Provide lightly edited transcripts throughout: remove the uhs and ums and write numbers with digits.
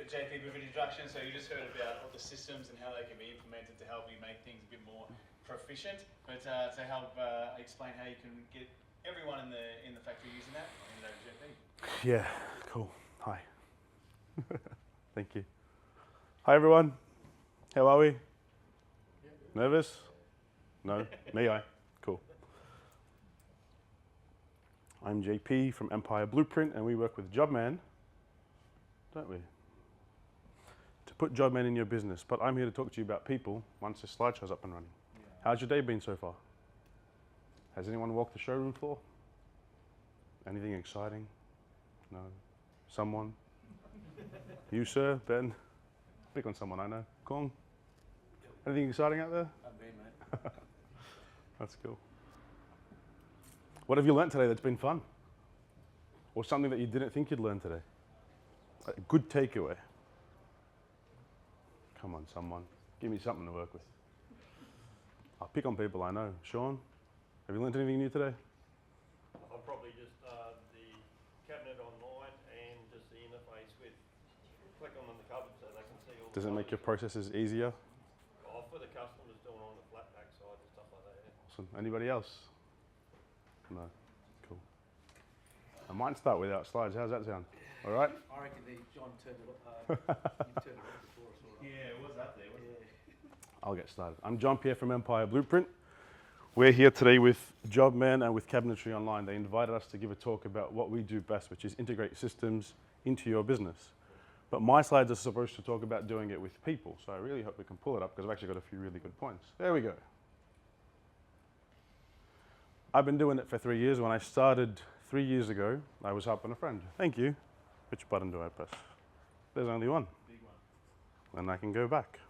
JP, with an introduction. So you just heard about all the systems and how they can be implemented to help you make things a bit more proficient. But to help explain how you can get everyone in the factory using that, I'll hand it over to JP. Yeah, cool. Hi. Thank you. Hi everyone. How are we? Nervous? No? Me, I. Cool. I'm JP from Empire Blueprint, and we work with Jobman, don't we? To put Jobman in your business. But I'm here to talk to you about people once the slideshow's up and running. Yeah. How's your day been so far? Has anyone walked the showroom floor? Anything exciting? No? Someone? You, sir? Ben? Pick on someone I know. Kong? Anything exciting out there? I've been, mate. That's cool. What have you learnt today that's been fun? Or something that you didn't think you'd learn today? A good takeaway. Come on, someone. Give me something to work with. I'll pick on people I know. Sean, have you learnt anything new today? I'll probably just the cabinet online and just the interface with click on the cupboard so they can see all. Does it make your processes easier? For the customers doing on the flat pack side and stuff like that. Yeah. Awesome. Anybody else? No. Cool. I might start without slides. How's that sound? All right? I reckon John turned it you turned it on before us. All right. Yeah, it was up there, wasn't it? I'll get started. I'm John Pierre from Empire Blueprint. We're here today with Jobman and with Cabinetry Online. They invited us to give a talk about what we do best, which is integrate systems into your business. But my slides are supposed to talk about doing it with people, so I really hope we can pull it up because I've actually got a few really good points. There we go. I've been doing it for 3 years. When I started 3 years ago, I was helping a friend. Thank you. Which button do I press? There's only one. Big one. And I can go back.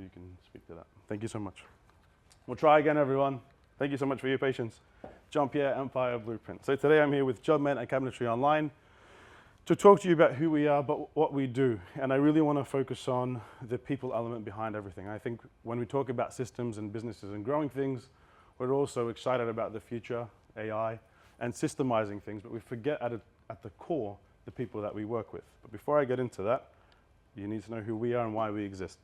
You can speak to that. Thank you so much. We'll try again, everyone. Thank you so much for your patience. John Pierre, Empire Blueprint. So today I'm here with Jobman and Cabinetry Online to talk to you about who we are, but what we do. And I really want to focus on the people element behind everything. I think when we talk about systems and businesses and growing things, we're also excited about the future, AI, and systemizing things, but we forget at the core the people that we work with. But before I get into that, you need to know who we are and why we exist.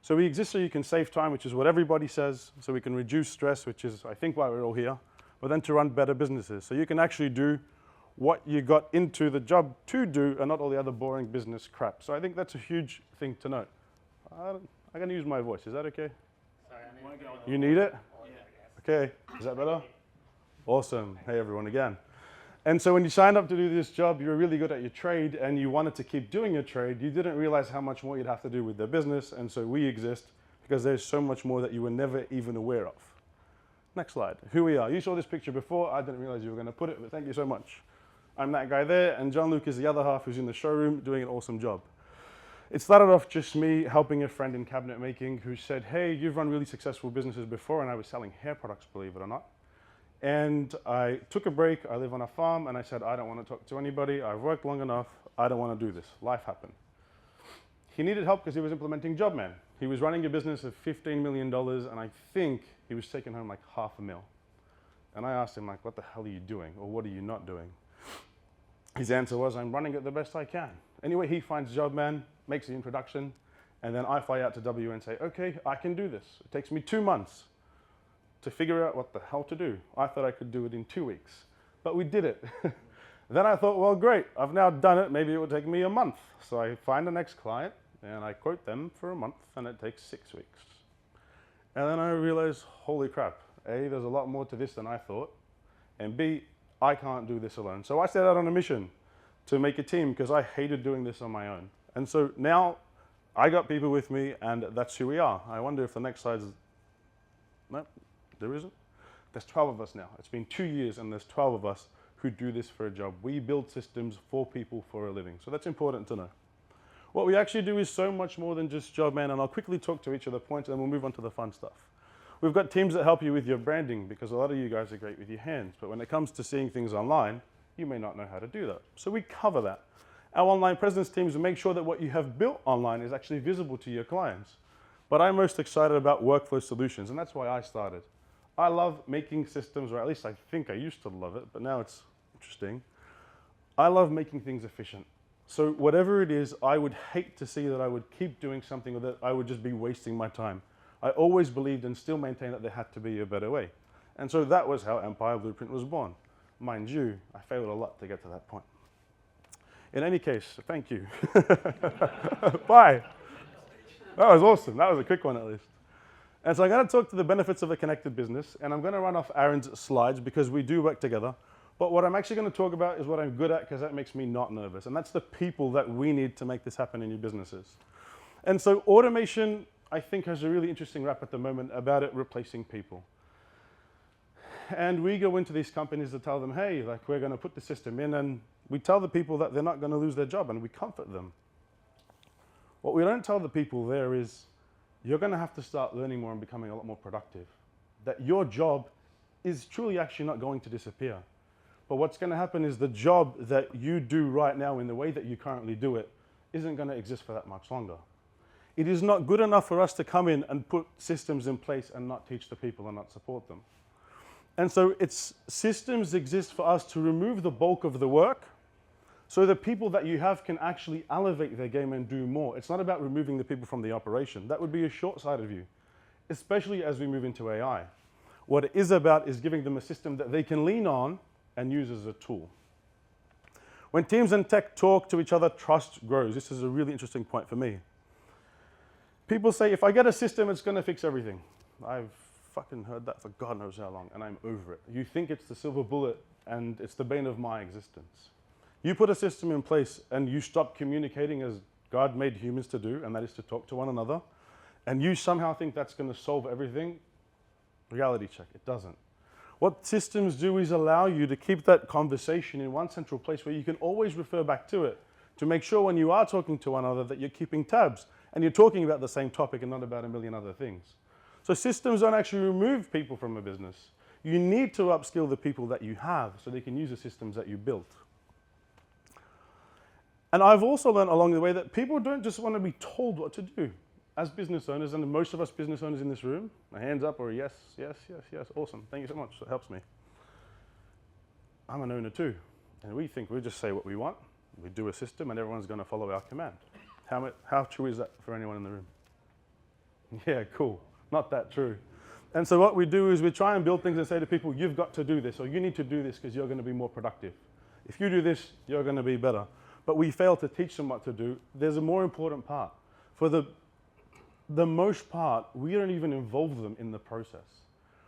So we exist so you can save time, which is what everybody says, so we can reduce stress, which is, I think, why we're all here, but then to run better businesses. So you can actually do what you got into the job to do and not all the other boring business crap. So I think that's a huge thing to note. I'm going to use my voice. Is that okay? Sorry, I need to go on. You need it? Yeah. Okay. Is that better? Awesome. Hey, everyone, again. And so when you signed up to do this job, you were really good at your trade and you wanted to keep doing your trade. You didn't realize how much more you'd have to do with their business. And so we exist because there's so much more that you were never even aware of. Next slide. Who we are. You saw this picture before. I didn't realize you were going to put it, but thank you so much. I'm that guy there, and John Luke is the other half who's in the showroom doing an awesome job. It started off just me helping a friend in cabinet making who said, hey, you've run really successful businesses before, and I was selling hair products, believe it or not. And I took a break. I live on a farm, and I said, I don't want to talk to anybody. I've worked long enough. I don't want to do this. Life happened. He needed help because he was implementing Jobman. He was running a business of $15 million, and I think he was taking home like $500,000. And I asked him, like, what the hell are you doing, or what are you not doing? His answer was, I'm running it the best I can. Anyway, he finds Jobman, makes the introduction, and then I fly out to W and say, okay, I can do this. It takes me 2 months to figure out what the hell to do. I thought I could do it in 2 weeks, but we did it. Then I thought, well, great, I've now done it. Maybe it will take me a month. So I find the next client, and I quote them for a month, and it takes 6 weeks. And then I realized, holy crap, A, there's a lot more to this than I thought, and B, I can't do this alone. So I set out on a mission to make a team because I hated doing this on my own. And so now I got people with me, and that's who we are. I wonder if the next slide is, no, there isn't. There's 12 of us now. It's been 2 years, and there's 12 of us who do this for a job. We build systems for people for a living. So that's important to know. What we actually do is so much more than just Jobman, and I'll quickly talk to each of the points, and then we'll move on to the fun stuff. We've got teams that help you with your branding because a lot of you guys are great with your hands, but when it comes to seeing things online, you may not know how to do that. So we cover that. Our online presence teams make sure that what you have built online is actually visible to your clients. But I'm most excited about workflow solutions, and that's why I started. I love making systems, or at least I think I used to love it, but now it's interesting. I love making things efficient. So whatever it is, I would hate to see that I would keep doing something or that I would just be wasting my time. I always believed and still maintain that there had to be a better way. And so that was how Empire Blueprint was born. Mind you, I failed a lot to get to that point. In any case, thank you. Bye. That was awesome. That was a quick one at least. And so I'm going to talk to the benefits of a connected business, and I'm going to run off Aaron's slides because we do work together. But what I'm actually going to talk about is what I'm good at, because that makes me not nervous. And that's the people that we need to make this happen in your businesses. And so automation, I think, has a really interesting rap at the moment about it replacing people. And we go into these companies to tell them, hey, like, we're going to put the system in, and we tell the people that they're not going to lose their job, and we comfort them. What we don't tell the people there is, you're going to have to start learning more and becoming a lot more productive. That your job is truly actually not going to disappear. But what's going to happen is the job that you do right now in the way that you currently do it isn't going to exist for that much longer. It is not good enough for us to come in and put systems in place and not teach the people and not support them. And so systems exist for us to remove the bulk of the work so the people that you have can actually elevate their game and do more. It's not about removing the people from the operation. That would be a short-sighted view, especially as we move into AI. What it is about is giving them a system that they can lean on and use as a tool. When teams and tech talk to each other, trust grows. This is a really interesting point for me. People say, if I get a system, it's going to fix everything. I've fucking heard that for God knows how long, and I'm over it. You think it's the silver bullet, and it's the bane of my existence. You put a system in place, and you stop communicating as God made humans to do, and that is to talk to one another, and you somehow think that's going to solve everything. Reality check, it doesn't. What systems do is allow you to keep that conversation in one central place where you can always refer back to it to make sure when you are talking to one another that you're keeping tabs and you're talking about the same topic and not about a million other things. So systems don't actually remove people from a business. You need to upskill the people that you have so they can use the systems that you built. And I've also learned along the way that people don't just want to be told what to do. As business owners, and most of us business owners in this room, a hands up or a yes, yes, yes, yes, awesome, thank you so much, that helps me. I'm an owner too, and we think we just say what we want, we do a system, and everyone's going to follow our command. How true is that for anyone in the room? Yeah, cool, not that true. And so what we do is we try and build things and say to people, you've got to do this, or you need to do this because you're going to be more productive. If you do this, you're going to be better. But we fail to teach them what to do. There's a more important part. For the most part, we don't even involve them in the process.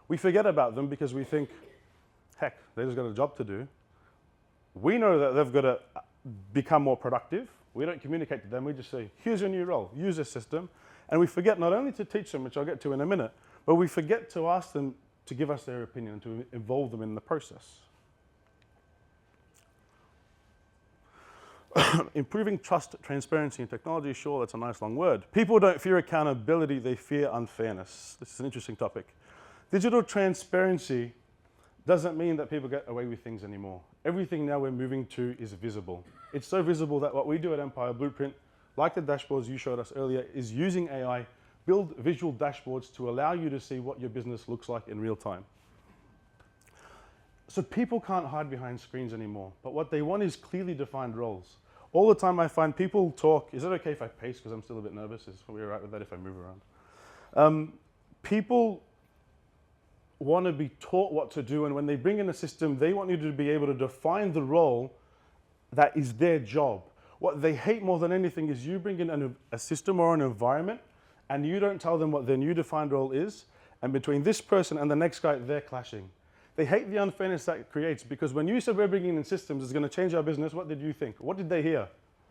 We forget about them because we think, heck, they just got a job to do. We know that they've got to become more productive. We don't communicate to them. We just say, here's your new role. Use this system. And we forget not only to teach them, which I'll get to in a minute, but we forget to ask them to give us their opinion, to involve them in the process. Improving trust, transparency, and technology, sure, that's a nice long word. People don't fear accountability, they fear unfairness. This is an interesting topic. Digital transparency doesn't mean that people get away with things anymore. Everything now we're moving to is visible. It's so visible that what we do at Empire Blueprint, like the dashboards you showed us earlier, is using AI, build visual dashboards to allow you to see what your business looks like in real time. So people can't hide behind screens anymore, but what they want is clearly defined roles. All the time I find people talk, is it okay if I pace because I'm still a bit nervous? Is we all right with that if I move around? People want to be taught what to do, and when they bring in a system, they want you to be able to define the role that is their job. What they hate more than anything is you bring in a system or an environment, and you don't tell them what their new defined role is, and between this person and the next guy, they're clashing. They hate the unfairness that it creates because when you said we're bringing in systems, it's going to change our business, what did you think? What did they hear?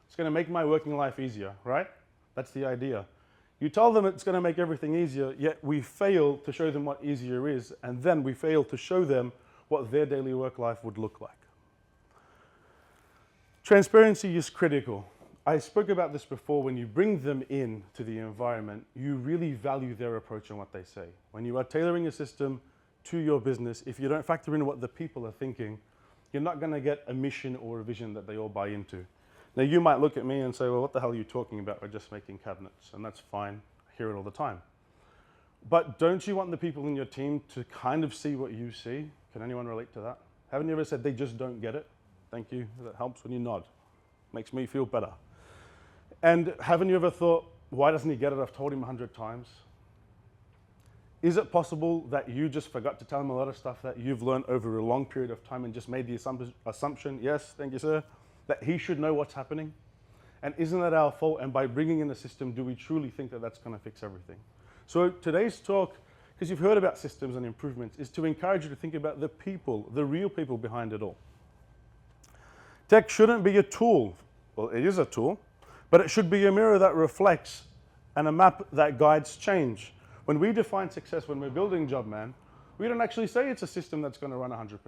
It's going to make my working life easier, right? That's the idea. You tell them it's going to make everything easier, yet we fail to show them what easier is, and then we fail to show them what their daily work life would look like. Transparency is critical. I spoke about this before. When you bring them in to the environment, you really value their approach and what they say. When you are tailoring a system to your business, if you don't factor in what the people are thinking, you're not going to get a mission or a vision that they all buy into. Now, you might look at me and say, well, what the hell are you talking about? We're just making cabinets. And that's fine. I hear it all the time. But don't you want the people in your team to kind of see what you see? Can anyone relate to that? Haven't you ever said they just don't get it? Thank you. That helps when you nod. Makes me feel better. And haven't you ever thought, why doesn't he get it? I've told him 100 times. Is it possible that you just forgot to tell him a lot of stuff that you've learned over a long period of time and just made the assumption, yes, thank you, sir, that he should know what's happening? And isn't that our fault? And by bringing in a system, do we truly think that that's going to fix everything? So today's talk, because you've heard about systems and improvements, is to encourage you to think about the people, the real people behind it all. Tech shouldn't be a tool. Well, it is a tool, but it should be a mirror that reflects and a map that guides change. When we define success when we're building Jobman, we don't actually say it's a system that's going to run 100%.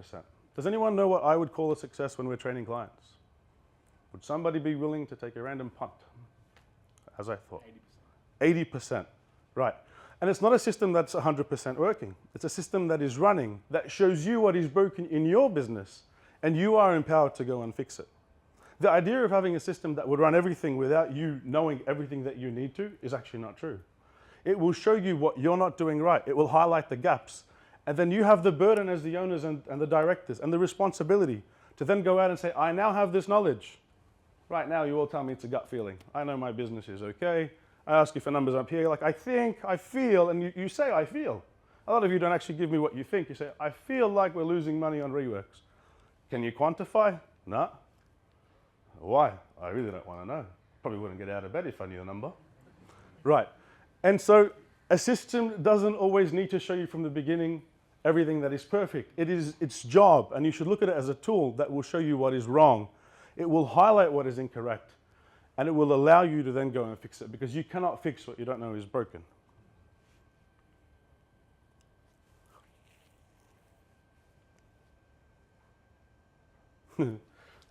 Does anyone know what I would call a success when we're training clients? Would somebody be willing to take a random punt? As I thought. 80%. 80%. Right. And it's not a system that's 100% working. It's a system that is running, that shows you what is broken in your business, and you are empowered to go and fix it. The idea of having a system that would run everything without you knowing everything that you need to is actually not true. It will show you what you're not doing right. It will highlight the gaps. And then you have the burden as the owners and the directors and the responsibility to then go out and say, I now have this knowledge. Right now, you all tell me it's a gut feeling. I know my business is okay. I ask you for numbers up here. You're like, I think, I feel, and you say, I feel. A lot of you don't actually give me what you think. You say, I feel like we're losing money on reworks. Can you quantify? No. Why? I really don't want to know. Probably wouldn't get out of bed if I knew the number. Right. And so a system doesn't always need to show you from the beginning everything that is perfect. It is its job, and you should look at it as a tool that will show you what is wrong. It will highlight what is incorrect, and it will allow you to then go and fix it, because you cannot fix what you don't know is broken.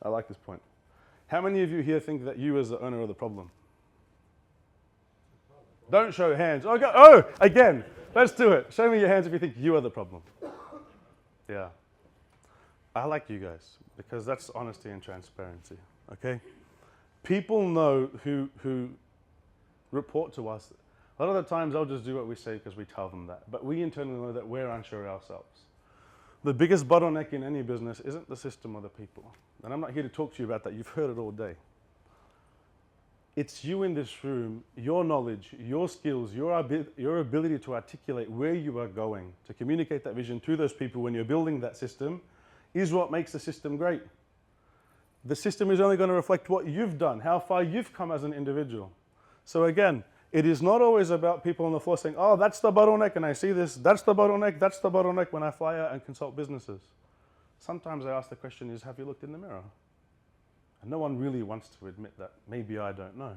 I like this point. How many of you here think that you as the owner are the problem? Don't show hands. Oh, again, let's do it. Show me your hands if you think you are the problem. Yeah. I like you guys, because that's honesty and transparency, okay? People know who report to us. A lot of the times they'll just do what we say because we tell them that. But we internally know that we're unsure ourselves. The biggest bottleneck in any business isn't the system or the people. And I'm not here to talk to you about that. You've heard it all day. It's you in this room, your knowledge, your skills, your ability to articulate where you are going, to communicate that vision to those people when you're building that system, is what makes the system great. The system is only going to reflect what you've done, how far you've come as an individual. So again, it is not always about people on the floor saying, oh, that's the bottleneck and I see this, that's the bottleneck when I fly out and consult businesses. Sometimes I ask the question is, have you looked in the mirror? And no one really wants to admit that. Maybe I don't know.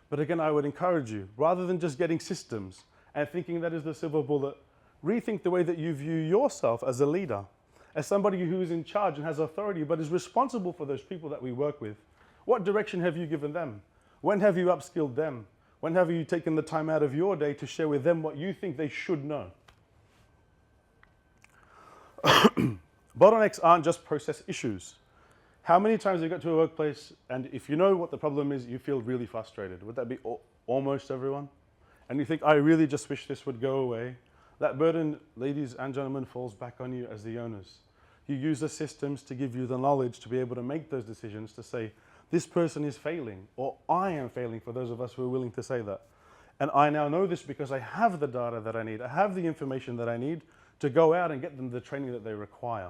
But again, I would encourage you, rather than just getting systems and thinking that is the silver bullet, rethink the way that you view yourself as a leader, as somebody who is in charge and has authority, but is responsible for those people that we work with. What direction have you given them? When have you upskilled them? When have you taken the time out of your day to share with them what you think they should know? Bottlenecks aren't just process issues. How many times have you got to a workplace and if you know what the problem is, you feel really frustrated? Would that be almost everyone? And you think, I really just wish this would go away. That burden, ladies and gentlemen, falls back on you as the owners. You use the systems to give you the knowledge to be able to make those decisions, to say, this person is failing, or I am failing, for those of us who are willing to say that. And I now know this because I have the data that I need. I have the information that I need to go out and get them the training that they require.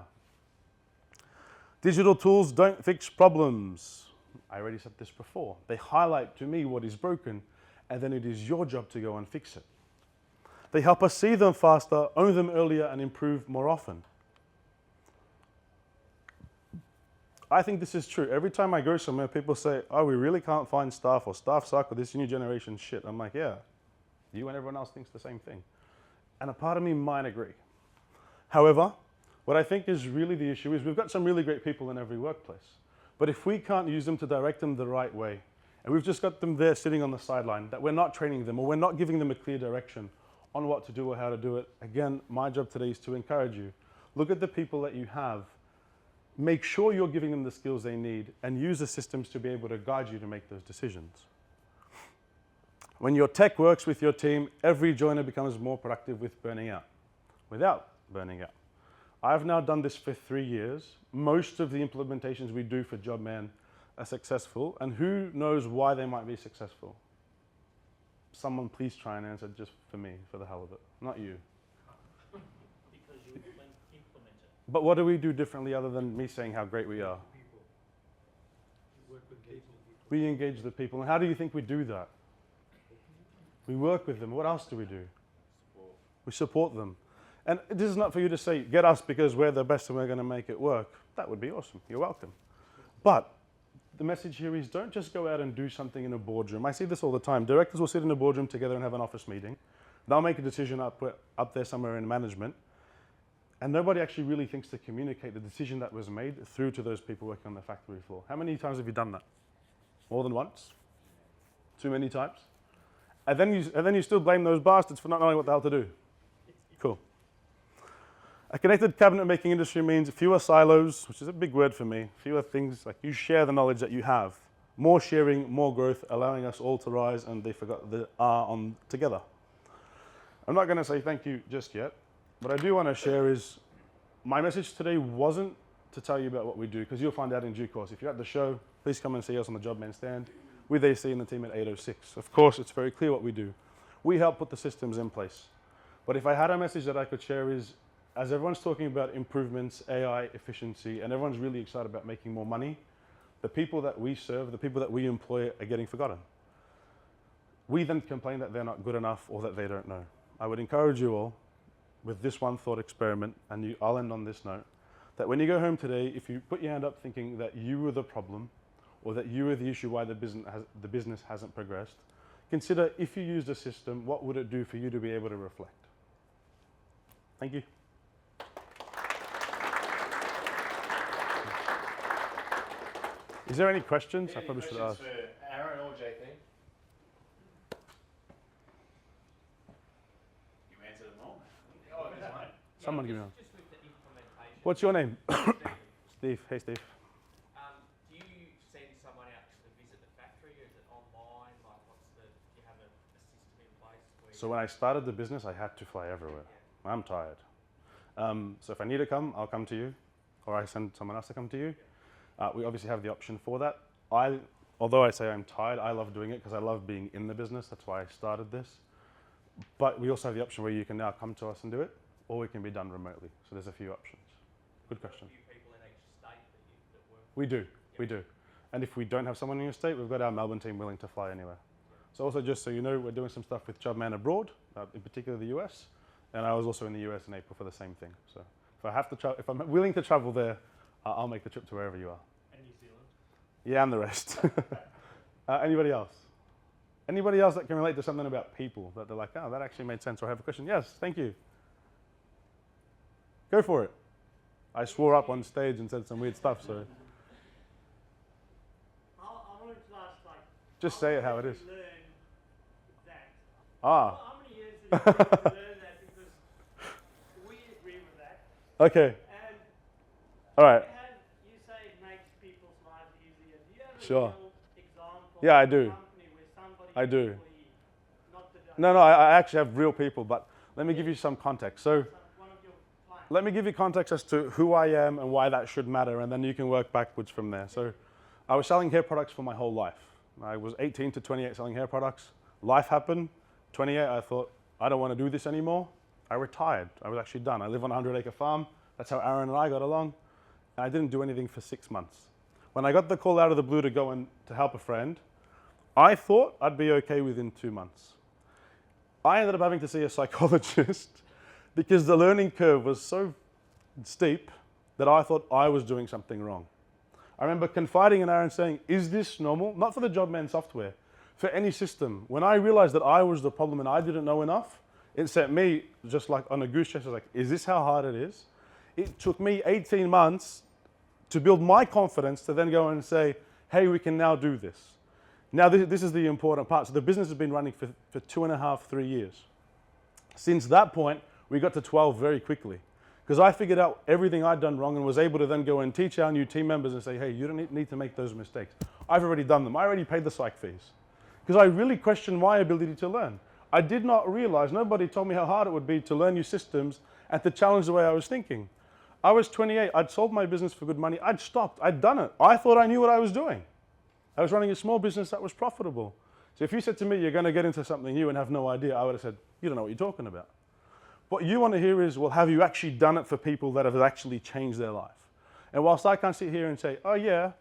Digital tools don't fix problems. I already said this before. They highlight to me what is broken, and then it is your job to go and fix it. They help us see them faster, own them earlier, and improve more often. I think this is true. Every time I go somewhere, people say, oh, we really can't find staff, or staff suck, or this new generation shit. I'm like, yeah, you and everyone else thinks the same thing. And a part of me might agree. However, what I think is really the issue is we've got some really great people in every workplace. But if we can't use them to direct them the right way, and we've just got them there sitting on the sideline, that we're not training them, or we're not giving them a clear direction on what to do or how to do it, again, my job today is to encourage you. Look at the people that you have. Make sure you're giving them the skills they need, and use the systems to be able to guide you to make those decisions. When your tech works with your team, every joiner becomes more productive without burning out. I've now done this for 3 years. Most of the implementations we do for Jobman are successful, and who knows why they might be successful? Someone please try and answer just for me, for the hell of it, not you. Because you implement it. But what do we do differently other than me saying how great we are? People. You work with people. We engage the people. And how do you think we do that? We work with them. What else do we do? We support them. And this is not for you to say, get us because we're the best and we're going to make it work. That would be awesome. You're welcome. But the message here is don't just go out and do something in a boardroom. I see this all the time. Directors will sit in a boardroom together and have an office meeting. They'll make a decision up there somewhere in management. And nobody actually really thinks to communicate the decision that was made through to those people working on the factory floor. How many times have you done that? More than once? Too many times? And then you still blame those bastards for not knowing what the hell to do. Cool. A connected cabinet making industry means fewer silos, which is a big word for me, fewer things, like you share the knowledge that you have. More sharing, more growth, allowing us all to rise, and they forgot the R on together. I'm not going to say thank you just yet. What I do want to share is my message today wasn't to tell you about what we do, because you'll find out in due course. If you're at the show, please come and see us on the Jobman stand with AC and the team at 806. Of course, it's very clear what we do. We help put the systems in place. But if I had a message that I could share is, as everyone's talking about improvements, AI, efficiency, and everyone's really excited about making more money, the people that we serve, the people that we employ are getting forgotten. We then complain that they're not good enough or that they don't know. I would encourage you all with this one thought experiment, and I'll end on this note, that when you go home today, if you put your hand up thinking that you were the problem or that you were the issue why the business hasn't progressed, consider if you used a system, what would it do for you to be able to reflect? Thank you. Is there any questions? I probably should ask. For Aaron or JP? You answered them all. Oh, there's one. Someone give me one. Just with the implementation. What's your name? Steve. Hey, Steve. Do you send someone out to visit the factory, or is it online? Like, do you have a system in place? So when I started the business, I had to fly everywhere. I'm tired. So if I need to come, I'll come to you, or I send someone else to come to you. We obviously have the option for that. Although I say I'm tired, I love doing it because I love being in the business. That's why I started this. But we also have the option where you can now come to us and do it, or it can be done remotely. So there's a few options. Good question. A few people in each state that work. We do, we do. And if we don't have someone in your state, we've got our Melbourne team willing to fly anywhere. So also just so you know, we're doing some stuff with Jobman abroad, in particular the US. And I was also in the US in April for the same thing. So if I'm willing to travel there, I'll make the trip to wherever you are. And New Zealand? Yeah, and the rest. Anybody else? Anybody else that can relate to something about people that they're like, oh, that actually made sense, or I have a question? Yes, thank you. Go for it. I swore up on stage and said some weird stuff, so. I wanted to ask, like, Just say it how it is. learn that. Ah, How many years did you take to learn that? Because we agree with that. okay. And All right. you say it makes people's lives easier. Do you have a Sure. real example Yeah, I of a do. company where somebody I do. actually, not the No, I actually have real people, but let me give you some context. So one of your clients? let me give you context as to who I am and why that should matter, and then you can work backwards from there. So I was selling hair products for my whole life. I was 18 to 28 selling hair products. Life happened. 28, I thought, I don't want to do this anymore. I retired. I was actually done. I live on a 100-acre farm. That's how Aaron and I got along. And I didn't do anything for 6 months. When I got the call out of the blue to go and to help a friend, I thought I'd be okay within 2 months. I ended up having to see a psychologist because the learning curve was so steep that I thought I was doing something wrong. I remember confiding in Aaron saying, is this normal? Not for the Jobman software, for any system. When I realized that I was the problem and I didn't know enough, it set me just like on a goose chase. I was like, is this how hard it is? It took me 18 months to build my confidence to then go and say, hey, we can now do this. Now, this is the important part. So the business has been running for 2.5, 3 years. Since that point, we got to 12 very quickly because I figured out everything I'd done wrong and was able to then go and teach our new team members and say, hey, you don't need to make those mistakes. I've already done them. I already paid the psych fees because I really questioned my ability to learn. I did not realize, nobody told me how hard it would be to learn new systems and to challenge the way I was thinking. I was 28. I'd sold my business for good money. I'd stopped. I'd done it. I thought I knew what I was doing. I was running a small business that was profitable. So if you said to me, you're going to get into something new and have no idea, I would have said, you don't know what you're talking about. What you want to hear is, well, have you actually done it for people that have actually changed their life? And whilst I can't sit here and say, oh yeah,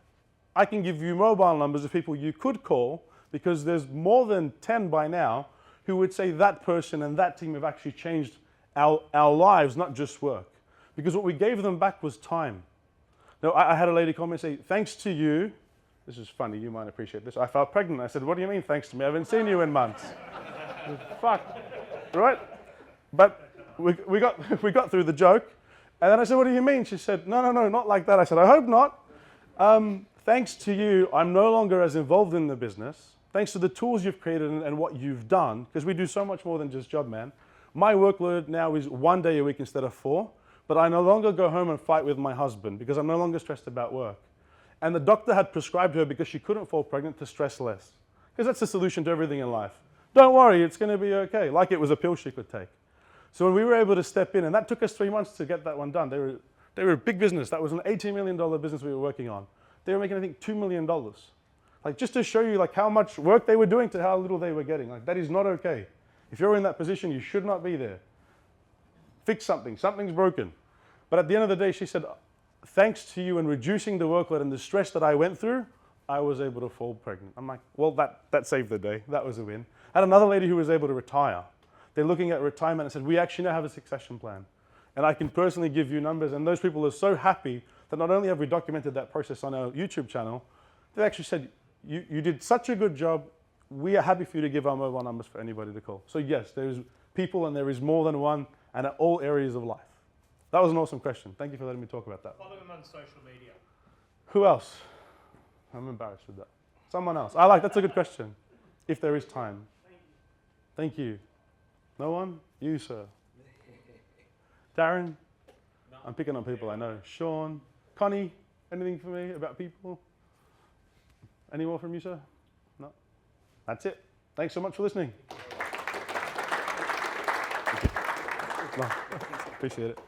I can give you mobile numbers of people you could call, because there's more than 10 by now who would say that person and that team have actually changed our lives, not just work. Because what we gave them back was time. Now, I had a lady call me and say, thanks to you, this is funny, you might appreciate this, I felt pregnant. I said, what do you mean thanks to me? I haven't seen you in months. Fuck, right? But we got through the joke. And then I said, what do you mean? She said, no, not like that. I said, I hope not. Thanks to you, I'm no longer as involved in the business. Thanks to the tools you've created and what you've done, because we do so much more than just Jobman. My workload now is 1 day a week instead of 4, but I no longer go home and fight with my husband because I'm no longer stressed about work. And the doctor had prescribed her, because she couldn't fall pregnant, to stress less. Because that's the solution to everything in life. Don't worry, it's going to be okay. Like it was a pill she could take. So when we were able to step in, and that took us 3 months to get that one done. They were a big business. That was an $18 million business we were working on. They were making, I think, $2 million. Like, just to show you like how much work they were doing to how little they were getting. Like, that is not okay. If you're in that position, you should not be there. Fix something. Something's broken. But at the end of the day, she said, thanks to you and reducing the workload and the stress that I went through, I was able to fall pregnant. I'm like, well, that saved the day. That was a win. I had another lady who was able to retire. They're looking at retirement and said, we actually now have a succession plan. And I can personally give you numbers. And those people are so happy that not only have we documented that process on our YouTube channel, they actually said, you did such a good job. We are happy for you to give our mobile numbers for anybody to call. So yes, there is people and there is more than one, and at all areas of life. That was an awesome question. Thank you for letting me talk about that. Follow them on social media. Who else? I'm embarrassed with that. Someone else. That's a good question. If there is time. Thank you. No one? You, sir. Darren? No. I'm picking on people I know. Sean? Connie? Anything for me about people? Any more from you, sir? No? That's it. Thanks so much for listening. No. Appreciate it.